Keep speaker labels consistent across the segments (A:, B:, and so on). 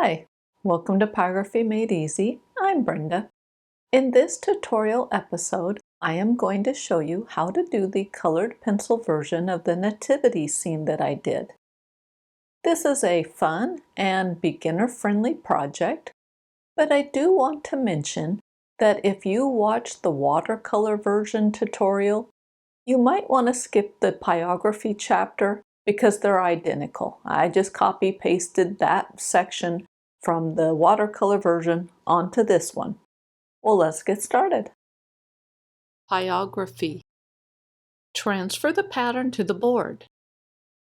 A: Hi, welcome to Pyrography Made Easy. I'm Brenda. In this tutorial episode, I am going to show you how to do the colored pencil version of the nativity scene that I did. This is a fun and beginner-friendly project, but I do want to mention that if you watch the watercolor version tutorial, you might want to skip the pyrography chapter because they're identical. I just copy-pasted that section from the watercolor version onto this one. Well, let's get started. Pyrography. Transfer the pattern to the board.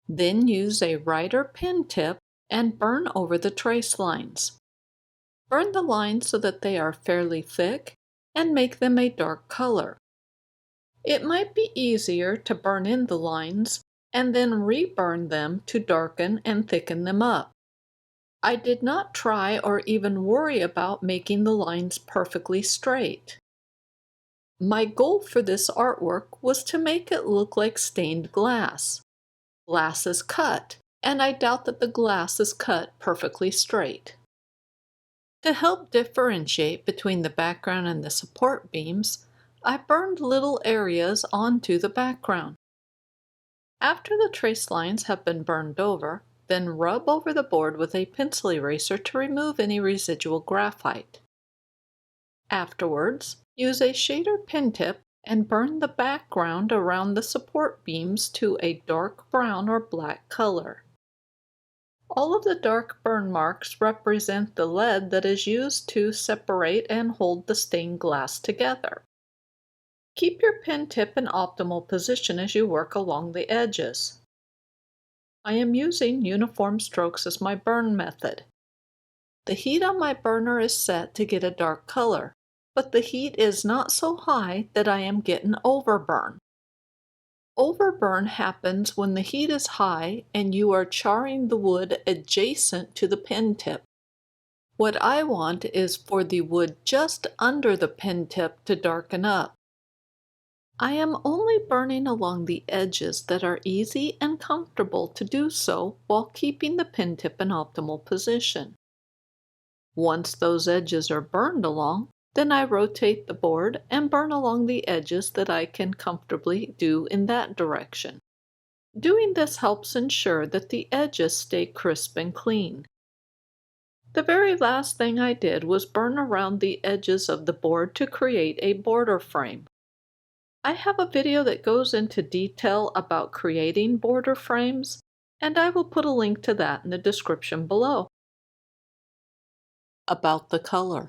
A: Then use a writer pen tip and burn over the trace lines. Burn the lines so that they are fairly thick and make them a dark color. It might be easier to burn in the lines and then reburn them to darken and thicken them up. I did not try or even worry about making the lines perfectly straight. My goal for this artwork was to make it look like stained glass. Glass is cut, and I doubt that the glass is cut perfectly straight. To help differentiate between the background and the support beams, I burned little areas onto the background. After the trace lines have been burned over, then rub over the board with a pencil eraser to remove any residual graphite. Afterwards, use a shader pen tip and burn the background around the support beams to a dark brown or black color. All of the dark burn marks represent the lead that is used to separate and hold the stained glass together. Keep your pen tip in optimal position as you work along the edges. I am using uniform strokes as my burn method. The heat on my burner is set to get a dark color, but the heat is not so high that I am getting overburn. Overburn happens when the heat is high and you are charring the wood adjacent to the pen tip. What I want is for the wood just under the pen tip to darken up. I am only burning along the edges that are easy and comfortable to do so while keeping the pen tip in optimal position. Once those edges are burned along, then I rotate the board and burn along the edges that I can comfortably do in that direction. Doing this helps ensure that the edges stay crisp and clean. The very last thing I did was burn around the edges of the board to create a border frame. I have a video that goes into detail about creating border frames, and I will put a link to that in the description below. About the color.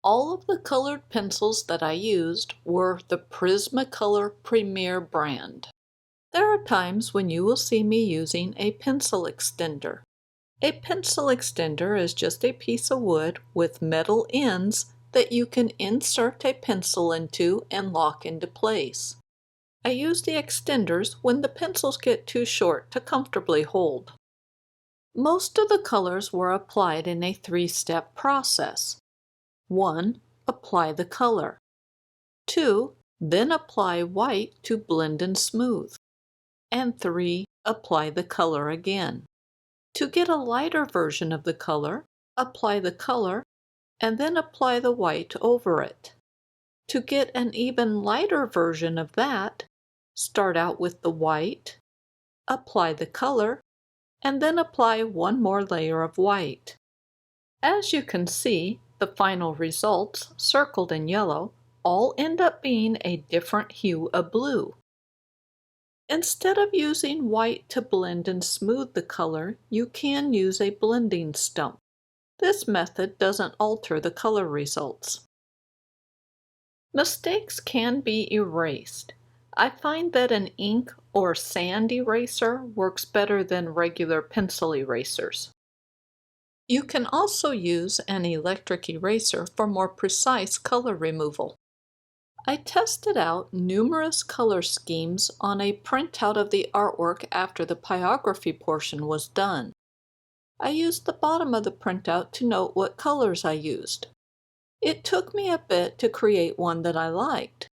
A: All of the colored pencils that I used were the Prismacolor Premier brand. There are times when you will see me using a pencil extender. A pencil extender is just a piece of wood with metal ends that you can insert a pencil into and lock into place. I use the extenders when the pencils get too short to comfortably hold. Most of the colors were applied in a three-step process. 1. Apply the color. 2. Then apply white to blend and smooth. And 3. Apply the color again. To get a lighter version of the color, apply the color and then apply the white over it. To get an even lighter version of that, start out with the white, apply the color, and then apply one more layer of white. As you can see, the final results, circled in yellow, all end up being a different hue of blue. Instead of using white to blend and smooth the color, you can use a blending stump. This method doesn't alter the color results. Mistakes can be erased. I find that an ink or sand eraser works better than regular pencil erasers. You can also use an electric eraser for more precise color removal. I tested out numerous color schemes on a printout of the artwork after the pyrography portion was done. I used the bottom of the printout to note what colors I used. It took me a bit to create one that I liked.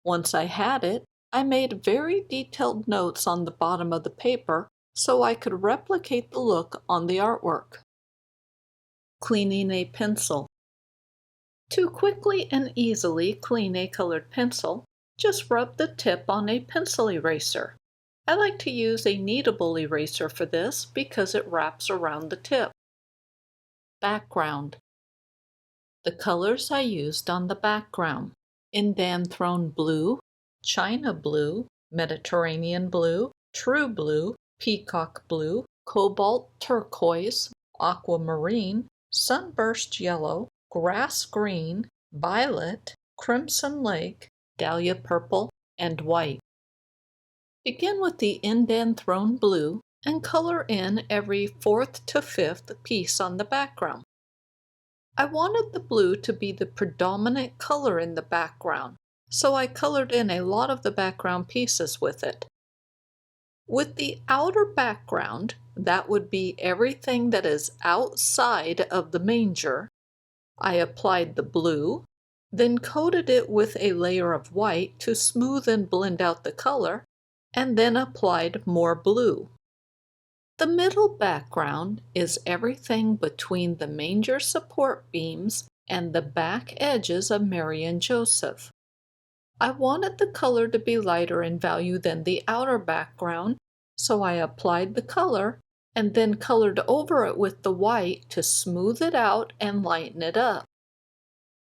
A: Once I had it, I made very detailed notes on the bottom of the paper so I could replicate the look on the artwork. Cleaning a pencil. To quickly and easily clean a colored pencil, just rub the tip on a pencil eraser. I like to use a kneadable eraser for this because it wraps around the tip. Background. The colors I used on the background: indanthrone blue, china blue, Mediterranean blue, true blue, peacock blue, cobalt turquoise, aquamarine, sunburst yellow, grass green, violet, crimson lake, dahlia purple, and white. Begin with the indanthrone blue and color in every fourth to fifth piece on the background. I wanted the blue to be the predominant color in the background, so I colored in a lot of the background pieces with it. With the outer background, that would be everything that is outside of the manger, I applied the blue, then coated it with a layer of white to smooth and blend out the color, and then applied more blue. The middle background is everything between the manger support beams and the back edges of Mary and Joseph. I wanted the color to be lighter in value than the outer background, so I applied the color and then colored over it with the white to smooth it out and lighten it up.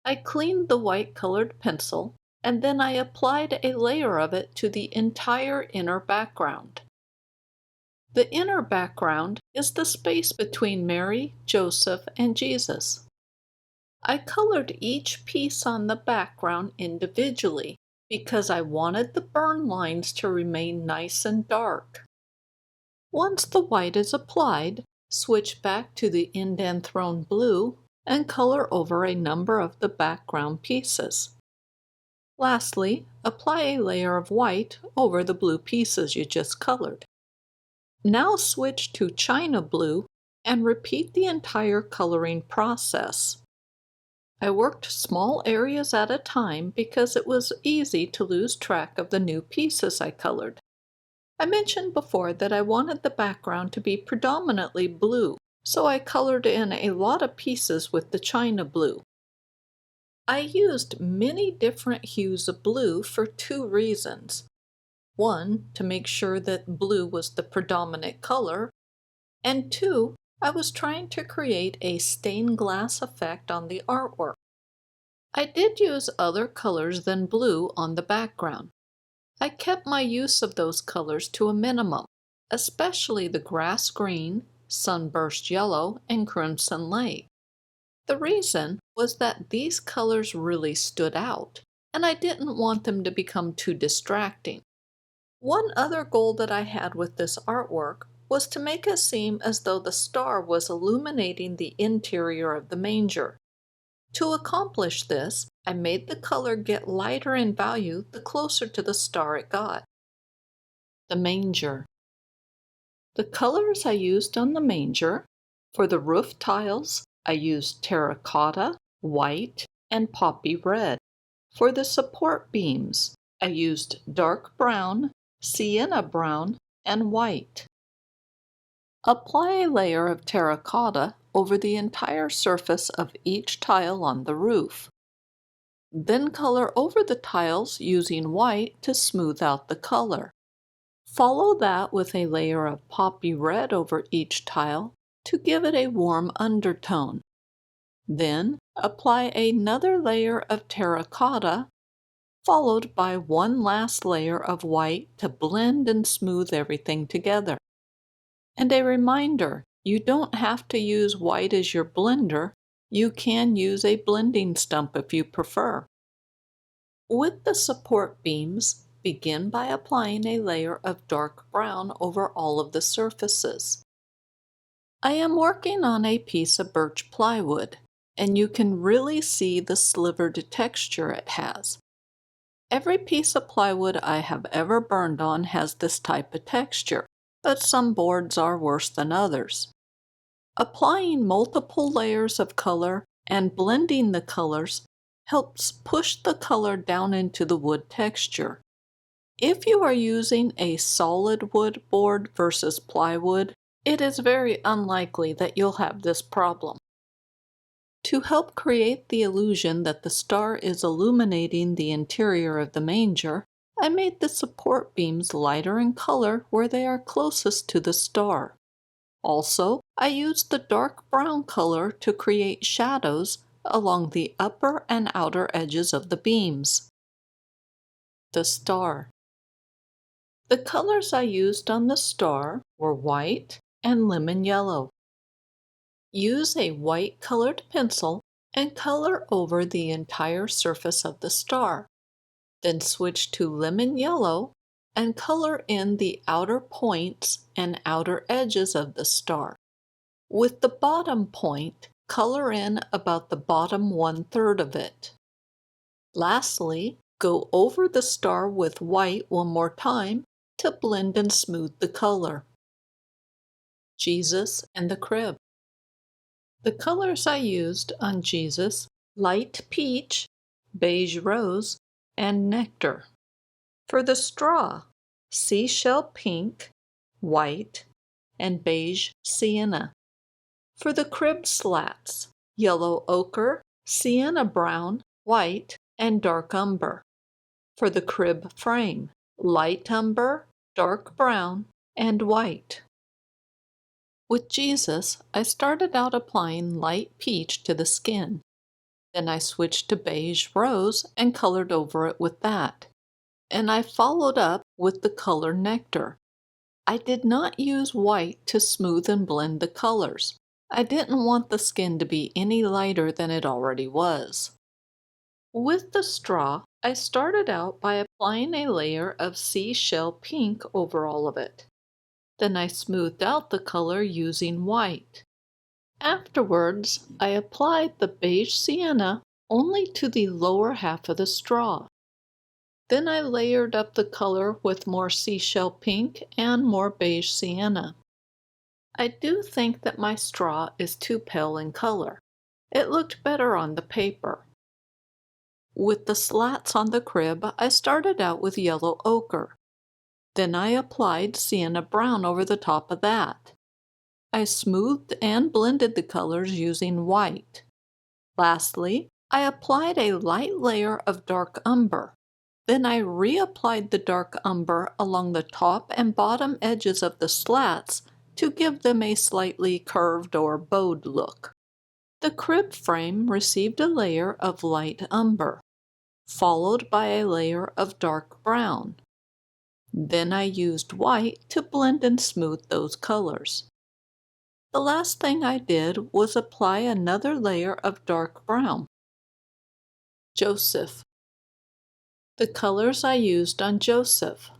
A: I cleaned the white colored pencil and then I applied a layer of it to the entire inner background. The inner background is the space between Mary, Joseph, and Jesus. I colored each piece on the background individually because I wanted the burn lines to remain nice and dark. Once the white is applied, switch back to the indanthrone blue and color over a number of the background pieces. Lastly, apply a layer of white over the blue pieces you just colored. Now switch to china blue and repeat the entire coloring process. I worked small areas at a time because it was easy to lose track of the new pieces I colored. I mentioned before that I wanted the background to be predominantly blue, so I colored in a lot of pieces with the china blue. I used many different hues of blue for two reasons. One, to make sure that blue was the predominant color, and two, I was trying to create a stained glass effect on the artwork. I did use other colors than blue on the background. I kept my use of those colors to a minimum, especially the grass green, sunburst yellow, and crimson lake. The reason was that these colors really stood out, and I didn't want them to become too distracting. One other goal that I had with this artwork was to make it seem as though the star was illuminating the interior of the manger. To accomplish this, I made the color get lighter in value the closer to the star it got. The manger. The colors I used on the manger: for the roof tiles, I used terracotta, white, and poppy red. For the support beams, I used dark brown, sienna brown, and white. Apply a layer of terracotta over the entire surface of each tile on the roof. Then color over the tiles using white to smooth out the color. Follow that with a layer of poppy red over each tile to give it a warm undertone. Then apply another layer of terracotta, followed by one last layer of white to blend and smooth everything together. And a reminder, you don't have to use white as your blender. You can use a blending stump if you prefer. With the support beams, begin by applying a layer of dark brown over all of the surfaces. I am working on a piece of birch plywood, and you can really see the slivered texture it has. Every piece of plywood I have ever burned on has this type of texture, but some boards are worse than others. Applying multiple layers of color and blending the colors helps push the color down into the wood texture. If you are using a solid wood board versus plywood, it is very unlikely that you'll have this problem. To help create the illusion that the star is illuminating the interior of the manger, I made the support beams lighter in color where they are closest to the star. Also, I used the dark brown color to create shadows along the upper and outer edges of the beams. The star. The colors I used on the star were white and lemon yellow. Use a white-colored pencil and color over the entire surface of the star. Then switch to lemon yellow and color in the outer points and outer edges of the star. With the bottom point, color in about the bottom 1/3 of it. Lastly, go over the star with white one more time to blend and smooth the color. Jesus and the crib. The colors I used on Jesus: light peach, beige rose, and nectar. For the straw, seashell pink, white, and beige sienna. For the crib slats, yellow ochre, sienna brown, white, and dark umber. For the crib frame, light umber, dark brown, and white. With Jesus, I started out applying light peach to the skin. Then I switched to beige rose and colored over it with that. And I followed up with the color nectar. I did not use white to smooth and blend the colors. I didn't want the skin to be any lighter than it already was. With the straw, I started out by applying a layer of seashell pink over all of it. Then I smoothed out the color using white. Afterwards, I applied the beige sienna only to the lower half of the straw. Then I layered up the color with more seashell pink and more beige sienna. I do think that my straw is too pale in color. It looked better on the paper. With the slats on the crib, I started out with yellow ochre. Then I applied sienna brown over the top of that. I smoothed and blended the colors using white. Lastly, I applied a light layer of dark umber. Then I reapplied the dark umber along the top and bottom edges of the slats to give them a slightly curved or bowed look. The crib frame received a layer of light umber, followed by a layer of dark brown. Then I used white to blend and smooth those colors. The last thing I did was apply another layer of dark brown. Joseph. The colors I used on Joseph.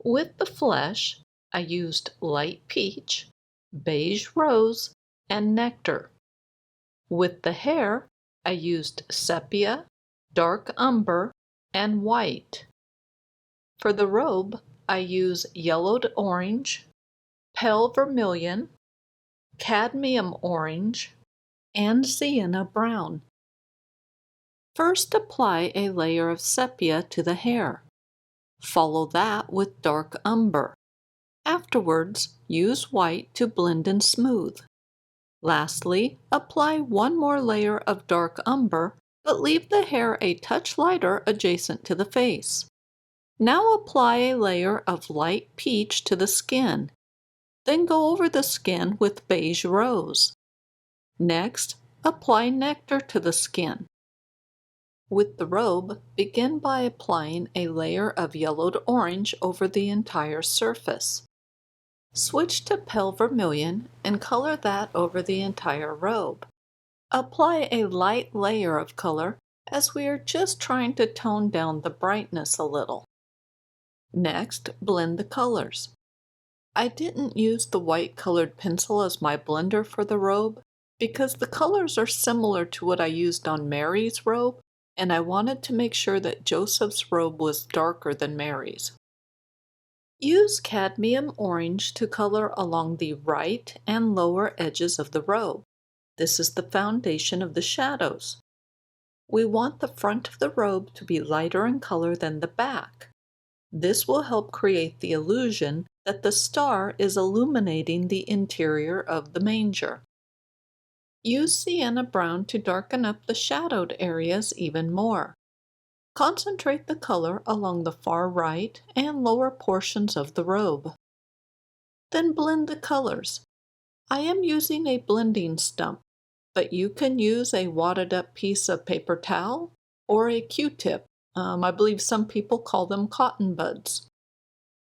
A: With the flesh, I used light peach, beige rose, and nectar. With the hair, I used sepia, dark umber, and white. For the robe, I use yellowed orange, pale vermilion, cadmium orange, and sienna brown. First, apply a layer of sepia to the hair. Follow that with dark umber. Afterwards, use white to blend and smooth. Lastly, apply one more layer of dark umber, but leave the hair a touch lighter adjacent to the face. Now apply a layer of light peach to the skin. Then go over the skin with beige rose. Next, apply nectar to the skin. With the robe, begin by applying a layer of yellowed orange over the entire surface. Switch to pale vermilion and color that over the entire robe. Apply a light layer of color as we are just trying to tone down the brightness a little. Next, blend the colors. I didn't use the white-colored pencil as my blender for the robe because the colors are similar to what I used on Mary's robe, and I wanted to make sure that Joseph's robe was darker than Mary's. Use cadmium orange to color along the right and lower edges of the robe. This is the foundation of the shadows. We want the front of the robe to be lighter in color than the back. This will help create the illusion that the star is illuminating the interior of the manger. Use sienna brown to darken up the shadowed areas even more. Concentrate the color along the far right and lower portions of the robe. Then blend the colors. I am using a blending stump, but you can use a wadded up piece of paper towel or a Q-tip. I believe some people call them cotton buds.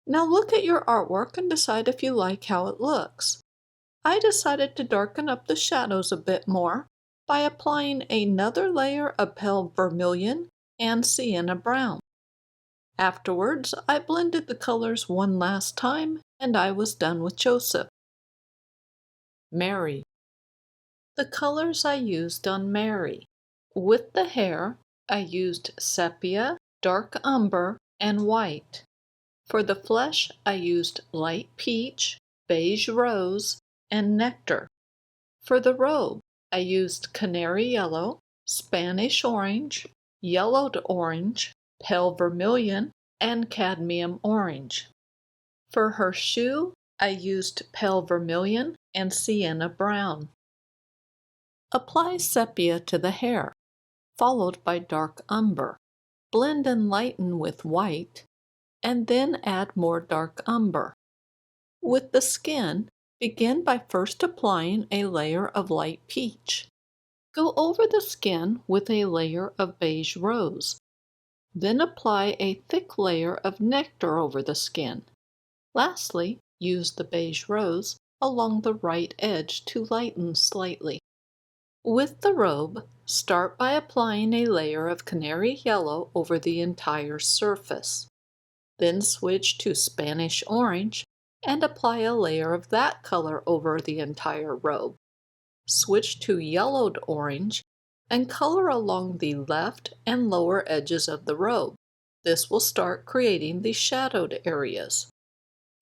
A: Now look at your artwork and decide if you like how it looks. I decided to darken up the shadows a bit more by applying another layer of pale vermilion and sienna brown. Afterwards, I blended the colors one last time and I was done with Joseph. Mary. The colors I used on Mary. With the hair, I used sepia, dark umber, and white. For the flesh, I used light peach, beige rose, and nectar. For the robe, I used canary yellow, Spanish orange, yellowed orange, pale vermilion, and cadmium orange. For her shoe, I used pale vermilion and sienna brown. Apply sepia to the hair, followed by dark umber. Blend and lighten with white, and then add more dark umber. With the skin, begin by first applying a layer of light peach. Go over the skin with a layer of beige rose. Then apply a thick layer of nectar over the skin. Lastly, use the beige rose along the right edge to lighten slightly. With the robe, start by applying a layer of canary yellow over the entire surface. Then switch to Spanish orange and apply a layer of that color over the entire robe. Switch to yellowed orange and color along the left and lower edges of the robe. This will start creating the shadowed areas.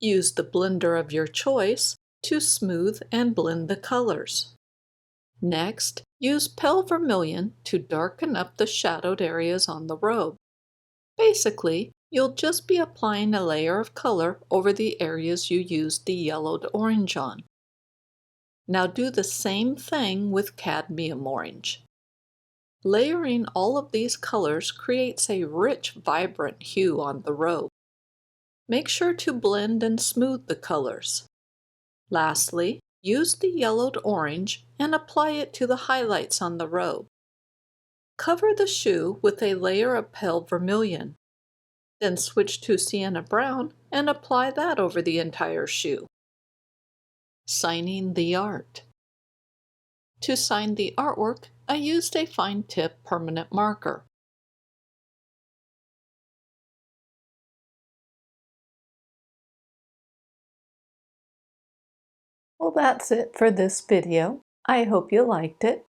A: Use the blender of your choice to smooth and blend the colors. Next, use pale vermilion to darken up the shadowed areas on the robe. Basically, you'll just be applying a layer of color over the areas you used the yellowed orange on. Now do the same thing with cadmium orange. Layering all of these colors creates a rich, vibrant hue on the robe. Make sure to blend and smooth the colors. Lastly, use the yellowed orange and apply it to the highlights on the robe. Cover the shoe with a layer of pale vermilion. Then switch to sienna brown and apply that over the entire shoe. Signing the art. To sign the artwork, I used a fine tip permanent marker. Well, that's it for this video. I hope you liked it.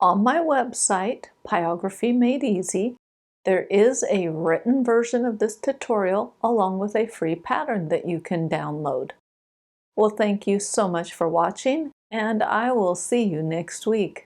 A: On my website, Pyrography Made Easy, there is a written version of this tutorial along with a free pattern that you can download. Well, thank you so much for watching, and I will see you next week.